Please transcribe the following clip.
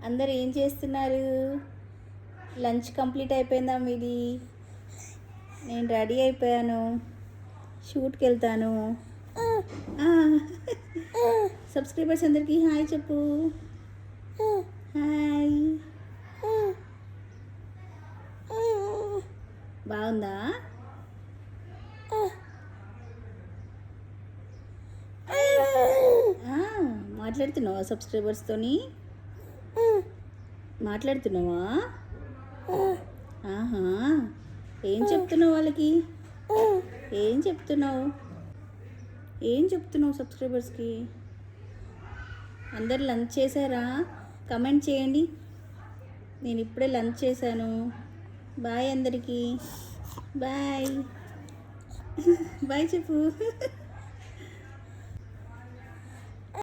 అందరు ఏం చేస్తున్నారు? లంచ్ కంప్లీట్ అయిపోయిందా మీది? నేను రెడీ అయిపోయాను, షూట్కి వెళ్తాను. సబ్స్క్రైబర్స్ అందరికీ హాయ్ చెప్పు. హాయ్. బాగుందా? మాట్లాడుతున్నావా సబ్స్క్రైబర్స్తోని? మాట్లాడుతున్నావా? ఆహా, ఏం చెప్తున్నావు వాళ్ళకి? ఏం చెప్తున్నావు? ఏం చెప్తున్నావు సబ్స్క్రైబర్స్కి? అందరు లంచ్ చేశారా? కమెంట్ చేయండి. నేను ఇప్పుడే లంచ్ చేశాను. బాయ్ అందరికీ. బాయ్. బాయ్ చెప్పు.